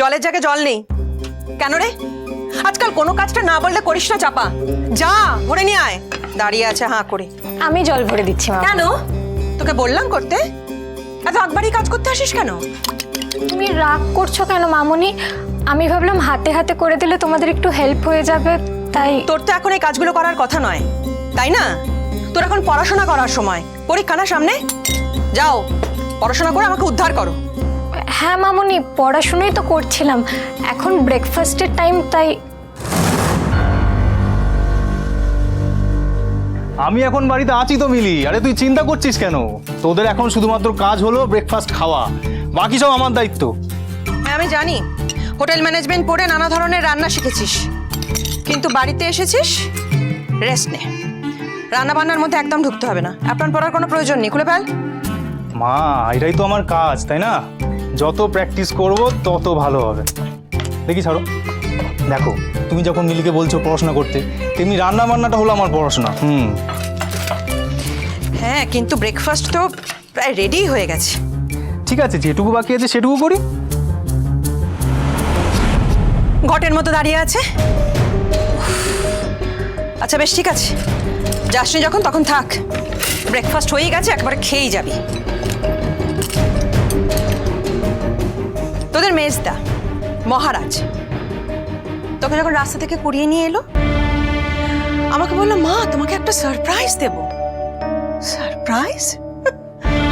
জলের জায়গায় জল নেই কেন রে? আজকাল কোনো কাজটা না বললে করিস না চাপা। যা ভরে নিয়ে আয়। দাঁড়িয়ে আছে হাঁ করে। আমি জল ভরে দিচ্ছি মা। কেন? তোকে বললাম করতে। এত আকবারই কাজ করতে আসিস কেন? তুমি রাগ করছো কেন মামুনি? আমি ভাবলাম হাতে হাতে করে দিলে তোমাদের একটু হেল্প হয়ে যাবে, তাই। তোর তো এখন এই কাজগুলো করার কথা নয়, তাই না? তোর এখন পড়াশোনা করার সময়। পরীক্ষা না সামনে, যাও পড়াশোনা করে আমাকে উদ্ধার করো। হ্যাঁ মামুনি, পড়াশোনাই তো করছিলাম। এখন ব্রেকফাস্টের টাইম, তাই। আমি এখন বাড়িতে আছি তো মিলি। আরে তুই চিন্তা করছিস কেন? তোদের এখন শুধুমাত্র কাজ হলো ব্রেকফাস্ট খাওয়া, বাকি সব আমার দায়িত্ব। হ্যাঁ আমি জানি হোটেল ম্যানেজমেন্ট পড়ে নানা ধরনের রান্না শিখেছিস, কিন্তু বাড়িতে এসেছিস রেস্ট নে। রান্না বান্নার মধ্যে একদম ঢুকতে হবে না। অ্যাপ্রন পরার কোনো প্রয়োজন নেই, খুলে ফেল। মা, এটাই তো আমার কাজ, তাই না? যত প্র্যাকটিস করব তত ভালো হবে। দেখি ছাড়ো। দেখো, তুমি যখন মিলিকে বলছো পড়াশোনা করতে, তেমনি রান্না বান্নাটা হলো আমার পড়াশোনা। হ্যাঁ, কিন্তু ব্রেকফাস্ট তো প্রায় রেডি হয়ে গেছে। ঠিক আছে, যেটুকু বাকি আছে সেটুকু করি। ঘটের মতো দাঁড়িয়ে আছে। আচ্ছা বেশ, ঠিক আছে, যাসনি যখন তখন থাক। ব্রেকফাস্ট হয়েই গেছে, একবারে খেয়েই যাবি। তোদের মেজদা মহারাজ তোকে যখন রাস্তা থেকে কুড়িয়ে নিয়ে এলো, আমাকে বললো মা তোমাকে একটা সারপ্রাইজ দেব। সারপ্রাইজ?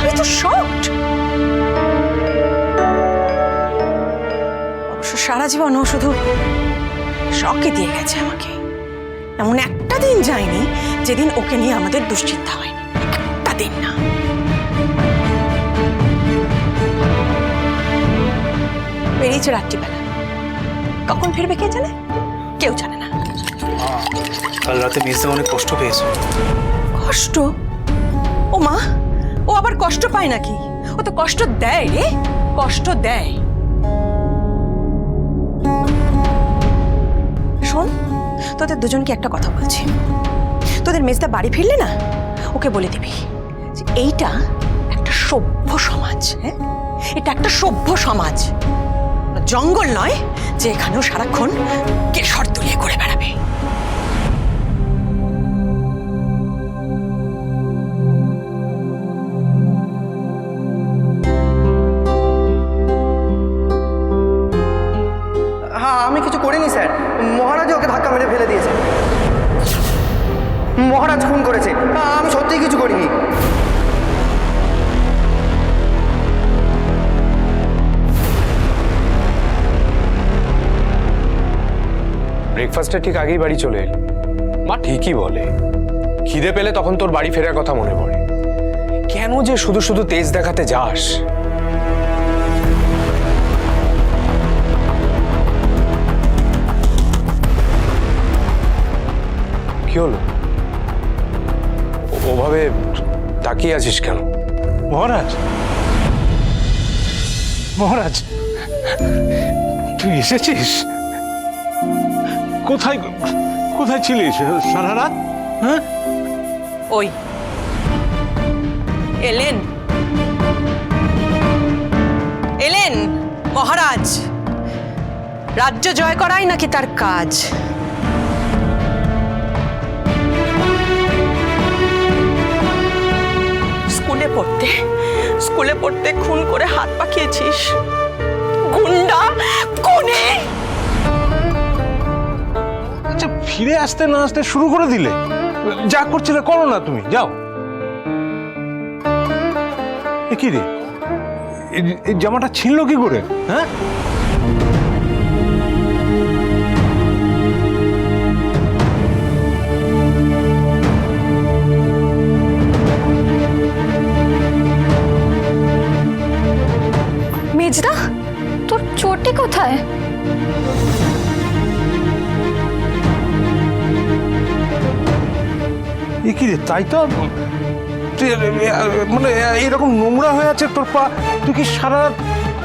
আমি তো শকড। অবশ্য সারা জীবন ও শুধু শখে দিয়ে গেছে আমাকে। এমন একটা দিন যায়নি যেদিন ওকে নিয়ে আমাদের দুশ্চিন্তা হয়নি, একটা দিন না। বেরিয়েছে রাত্রিবেলা, কখন ফিরবে কে জানে? কেউ জানে না। কাল রাতে মেজদা অনেক কষ্ট পেয়েছে। কষ্ট? ও মা, ও আবার কষ্ট পায় নাকি? ও তো কষ্ট দেয় রে, কষ্ট দেয়। শোন, তোদের দুজনকে একটা কথা বলছি। তোদের মেজদা বাড়ি ফিরলে না, ওকে বলে দিবি যে এইটা একটা সভ্য সমাজ। হ্যাঁ, এটা একটা সভ্য সমাজ, জঙ্গল নয় যে এখানেও সারাক্ষণ কেশর তুলিয়ে করে বেড়াবে। হ্যাঁ, আমি কিছু করিনি স্যার। মহারাজ ওকে ধাক্কা মেরে ফেলে দিয়েছে। মহারাজ খুন করেছে, আমি সত্যিই কিছু করিনি। ব্রেকফাস্টের ঠিক আগেই বাড়ি চলে এলি। মা ঠিকই বলে, খিদে পেলে তখন তোর বাড়ি ফেরার কথা মনে পড়ে। কেন যে শুধু শুধু তেজ দেখাতে যাস? কি হলো? ওভাবে তাকিয়ে আছিস কেন? মহারাজ, মহারাজ, তুই এসেছিস? কোথায় কোথায় ছিলিস সারা রাত? হ্যাঁ, ওই এলেন এলেন মহারাজ। রাজ্য জয় করাই নাকি তার কাজ? স্কুলে পড়তে খুন করে হাত পাকিয়েছিস, গুন্ডা কোনে। আচ্ছা, ফিরে আসতে না আসতে শুরু করে দিলে। যা করছিলে করো না, তুমি যাও। কি রে, এই জামাটা ছিল কি করে? হ্যাঁ, মেজদা, তোর চোটে কোথায়? কি রে, তাই তো মানে এরকম নোংরা হয়ে আছে তোর পা। তুই কি সারা রাত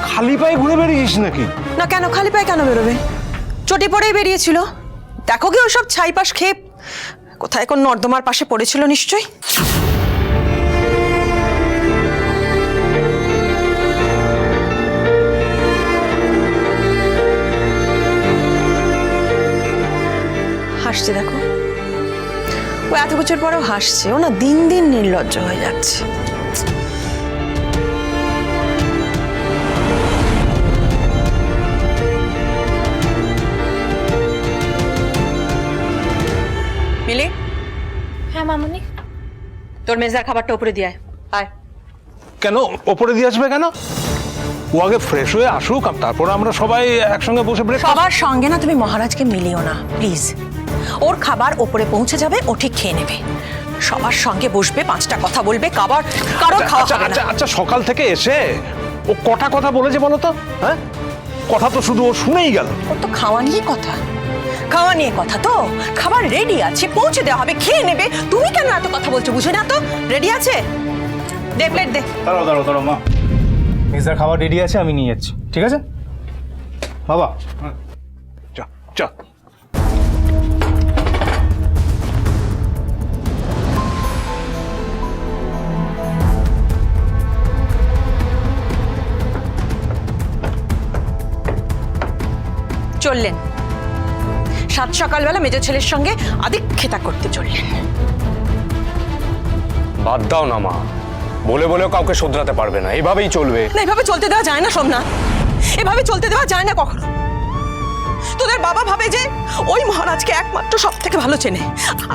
খালি পায়ে ঘুরে বেরিয়েছিস নাকি? না কেন, খালি পায়ে কেন বেরোবে? চটি পড়েই বেরিয়েছিল। দেখো কি ওসব ছাইপাশ খেয়ে কোথায় কোন নর্দমার পাশে পড়েছিল নিশ্চয়ই। সাজুগুজের পরেও হাসছে, ও না দিন দিন নির্লজ্জ হয়ে যাচ্ছে। মিলি, হ্যাঁ মামুনি। তোর মেজদার খাবারটা উপরে দিয়ে আয়। আয়। কেন ওপরে দিয়ে আসবে কেন? ও আগে ফ্রেশ হয়ে আসুক, আর তারপর আমরা সবাই একসঙ্গে বসে ব্রেকফাস্ট। সবার সঙ্গে না তুমি মহারাজকে মিলিও না প্লিজ। ওর খাবার ওপরে পৌঁছে যাবে, ও ঠিক খেয়ে নেবে। সবার সঙ্গে বসবে, 5টা কথা বলবে, কারো খাওয়া হবে না। আচ্ছা, সকাল থেকে এসে ও কটা কথা বলেছে বলো তো? হ্যাঁ, কথা তো শুধু ও শুনেই গেল। ওর তো খাওয়া নিয়ে কথা, খাওয়া নিয়ে কথা। তো খাবার রেডি আছে, পৌঁছে দেওয়া হবে, খেয়ে নেবে। তুমি কেন এত কথা বলছো? বুঝো না তো? রেডি আছে, দে প্লেট দে। দাঁড়াও মা, মেজদার খাবার রেডি আছে, আমি নিয়ে যাচ্ছি, ঠিক আছে বাবা? চল চল। চললেন সাত সকালবেলা মেজর ছেলের সঙ্গে আদিক্ষেতা করতে চললেন। বাদ দাও না মা, বলে বলেও কাউকে শোধরাতে পারবে না, এভাবেই চলবে। না, এভাবে চলতে দেওয়া যায় না সোমনাথ, এভাবে চলতে দেওয়া যায় না কখনো। তোদের বাবা ভাবে যে ওই মহারাজকে একমাত্র সব থেকে ভালো চেনে।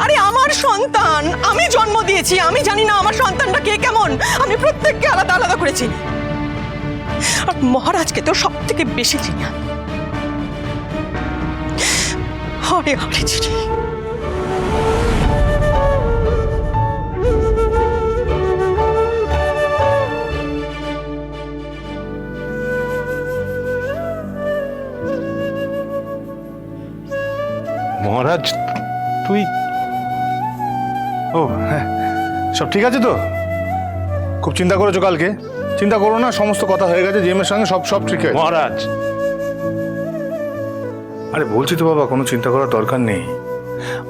আরে আমার সন্তান, আমি জন্ম দিয়েছি, আমি জানি না আমার সন্তানটা কে কেমন? আমি প্রত্যেককে আলাদা আলাদা করেছি, আর মহারাজকে তো সব থেকে বেশি চিনি। আরে আরে চিনি। মহারাজ, তুই? ও হ্যাঁ, সব ঠিক আছে তো? খুব চিন্তা করেছো কালকে? চিন্তা করো না, সমস্ত কথা হয়ে গেছে জেমের সঙ্গে, সব ঠিক আছে মহারাজ। আরে বলছি তো বাবা, কোনো চিন্তা করার দরকার নেই।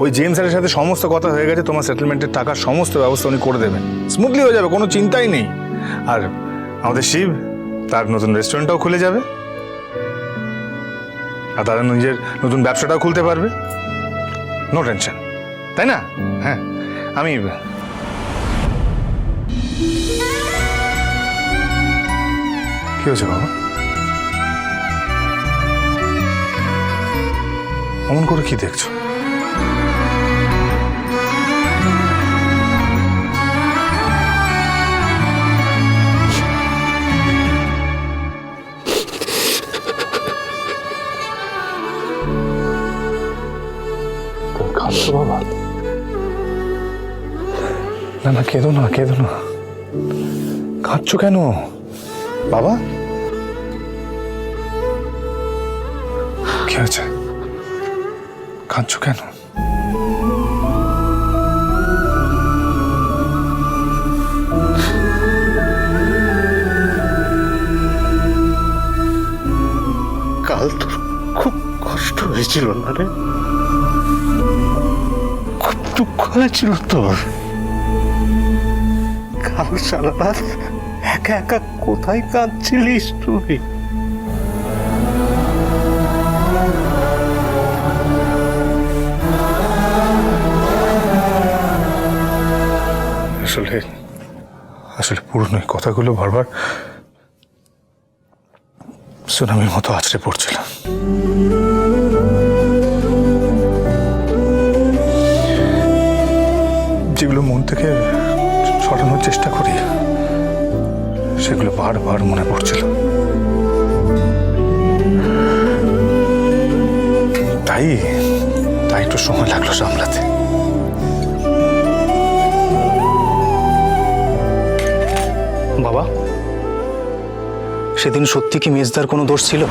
ওই জেমস স্যারের সাথে সমস্ত কথা হয়ে গেছে, তোমার সেটেলমেন্টের টাকার সমস্ত ব্যবস্থা উনি করে দেবেন, স্মুথলি হয়ে যাবে, কোনো চিন্তাই নেই। আর আমাদের শিব, তার নতুন রেস্টুরেন্টটাও খুলে যাবে, আর তারা নিজের নতুন ব্যবসাটাও খুলতে পারবে। নো টেনশন, তাই না? হ্যাঁ, আমি কি হয়েছে বাবা? অমন করে কি দেখছো? কাঁদছো বাবা? না না, কেঁদো না, কেঁদো না। কাঁদছো কেন বাবা? কি হয়েছে? কাঁদছো কেন? কাল তোর খুব কষ্ট হয়েছিল না রে? খুব দুঃখ হয়েছিল তোর? কাল সারা রাত একা একা কোথায় কাঁদছিলিস তুই? আসলে আসলে পুরনো কথাগুলো বারবার সুনামির মতো আছড়ে পড়ছিল। যেগুলো মন থেকে সরানোর চেষ্টা করি, সেগুলো বারবার মনে পড়ছিল। তাই একটু সময় লাগলো সামলাতে। বাবা, সেদিন সত্যি কি মেজদার কোনো দোষ ছিল?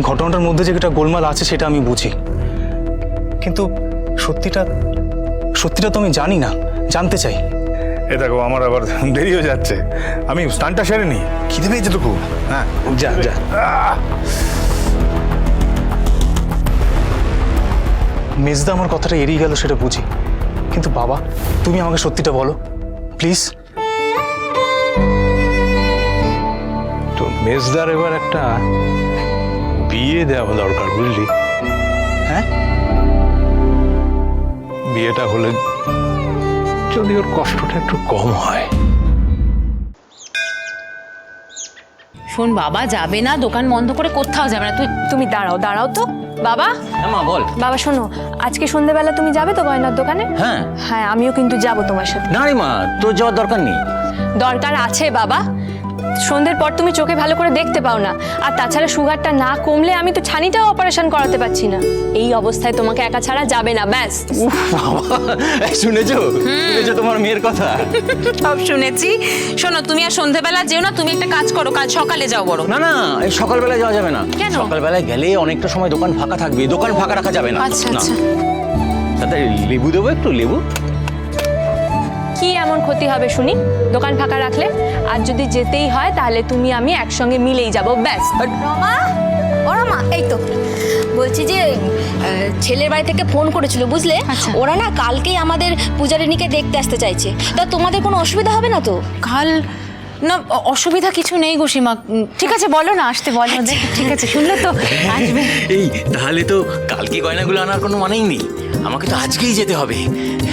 ঘটনাটার মধ্যে যে একটা গোলমাল আছে সেটা আমি বুঝি, কিন্তু সত্যিটা তো আমি জানি না, জানতে চাই। এ দেখো, আমার আবার দেরি হয়ে যাচ্ছে, আমি স্নানটা সেরে নি, খিদে পেয়েছে তো খুব। হ্যাঁ, যা যা। মেজদা আমার কথাটা এড়িয়ে গেল সেটা বুঝি, কিন্তু বাবা তুমি আমাকে সত্যিটা বলো প্লিজ। তো মেজদার এবার একটা বিয়ে দেওয়া দরকার, বুঝলি? হ্যাঁ? বিয়েটা হলে যদি ওর কষ্টটা একটু কম হয়। শোন বাবা, যাবে না, দোকান বন্ধ করে কোথাও যাবে না। তুমি দাঁড়াও দাঁড়াও তো বাবা। মা বল। বাবা শোনো, আজকে সন্ধ্যেবেলা তুমি যাবে তো গয়নার দোকানে? হ্যাঁ। হ্যাঁ, আমিও কিন্তু যাব তোমার সাথে। না রে মা, তোর যাওয়ার দরকার নেই। দরকার আছে বাবা, সন্ধ্যের পর তুমি চোখে ভালো করে দেখতে পাও না, আর তাছাড়া সুগারটা না কমলে আমি তো ছানিটাও অপারেশন করাতে পারছি না। এই অবস্থায় তোমাকে একা ছাড়া যাবে না, ব্যাস। উফ বাবা, শুনেছো শুনেছো তোমার মেয়ের কথা? সব শুনেছি। শোনো, তুমি আর সন্ধেবেলা যেও না, তুমি একটা কাজ করো, কাল সকালে যাও বড়। না না, এই সকালবেলা যাওয়া যাবে না। কেন? সকালবেলায় গেলে অনেকটা সময় দোকান ফাঁকা থাকবে, দোকান ফাঁকা রাখা যাবে না। আচ্ছা না। আচ্ছা। তাতে লেবু দেবো, একটু লেবু। কি এমন ক্ষতি হবে শুনি দোকান ফাঁকা রাখলে? আর যদি যেতেই হয় তাহলে তুমি আমি একসঙ্গে মিলেই যাব, ব্যাস। রমা, ও রমা, এই তো বলছি যে ছেলের বাড়ি থেকে ফোন করেছিল, বুঝলে? আচ্ছা। ওরা না কালকেই আমাদের পূজারিনীকে দেখতে আসতে চাইছে। তা তোমাদের কোনো অসুবিধা হবে না তো? কাল না, অসুবিধা কিছু নেই গো সীমা। ঠিক আছে, বলো না, আসতে বলো। ঠিক আছে, শুনলে তো, আসবে। এই তাহলে তো কালকে গয়নাগুলো আনার কোনো মানেই নেই, আমাকে তো আজকেই যেতে হবে।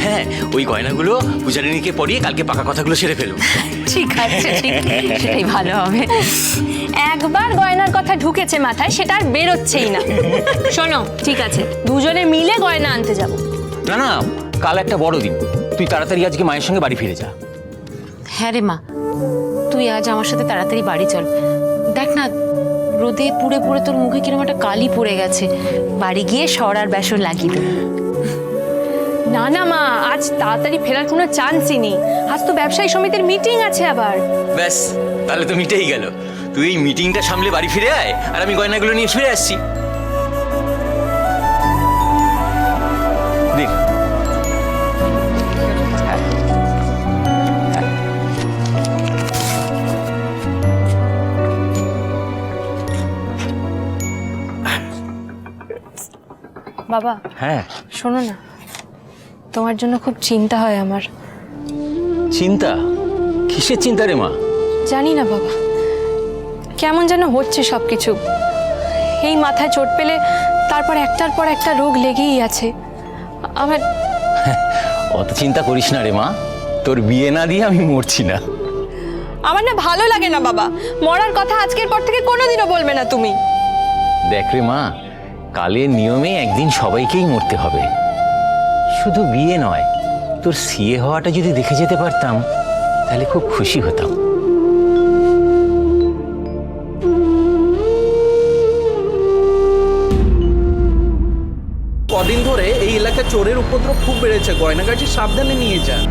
হ্যাঁ, ওই গয়নাগুলো পূজারিনীকে পরিয়ে কালকে পাকা কথাগুলো সেরে ফেলবো। ঠিক আছে, ঠিক, সেটাই ভালো হবে। একবার গয়নার কথা ঢুকেছে মাথায়, সেটা আর বেরোচ্ছেই না। শোনো, ঠিক আছে, দুজনে মিলে গয়না আনতে যাব। না না, কাল একটা বড় দিন, তুই তাড়াতাড়ি আজকে মায়ের সঙ্গে বাড়ি ফিরে যা। হ্যাঁ রে মা, তুই আজ আমার সাথে তাড়াতাড়ি বাড়ি চল। দেখ না, রোদে পুড়ে পুড়ে তোর মুখে কিরকম একটা কালি পড়ে গেছে। বাড়ি গিয়ে সর আর বেসর লাগিয়ে দেবে। না না মা, আজ তাড়াতাড়ি ফেরার কোনো চান্সই নেই। আজ তো ব্যবসায়ী সমিতির মিটিং আছে আবার। ব্যাস, তাহলে তো মিটেই গেল। তুই এই মিটিংটা সামলে বাড়ি ফিরে আয়, আর আমি গয়নাগুলো নিয়ে ফিরে আসছি। দেখ, বাবা, হ্যাঁ। শোনো না, তোমার জন্য খুব চিন্তা হয় আমার। চিন্তা? কিসের চিন্তা রে মা? জানি না বাবা, কেমন যেন হচ্ছে সব কিছু। এই মাথায় চোট পেলে তারপর একটার পর একটা রোগ লেগেই আছে আমার। অত চিন্তা করিস না রে মা, তোর বিয়ে না দিয়ে আমি মরছি না। আমার না ভালো লাগে না বাবা, মরার কথা আজকের পর থেকে কোনোদিনও বলবে না তুমি। দেখ রে মা, কালের নিয়মে একদিন সবাইকেই মরতে হবে। শুধু বিয়ে নয়, তোর সিএ হওয়াটা যদি দেখে যেতে পারতাম তাহলে খুব খুশি হতাম। কদিন ধরে এই এলাকায় চোরের উপদ্রব খুব বেড়েছে, গয়নাগাটি সাবধানে নিয়ে যান।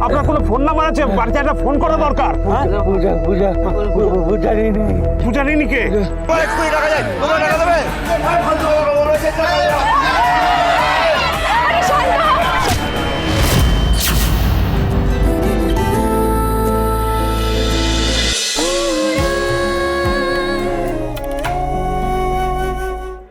আপনার কোনো ফোন নাম্বার আছে? বাড়িতে একটা ফোন করা দরকার। পূজারিনীকে টাকা যায়, টাকা দেবে।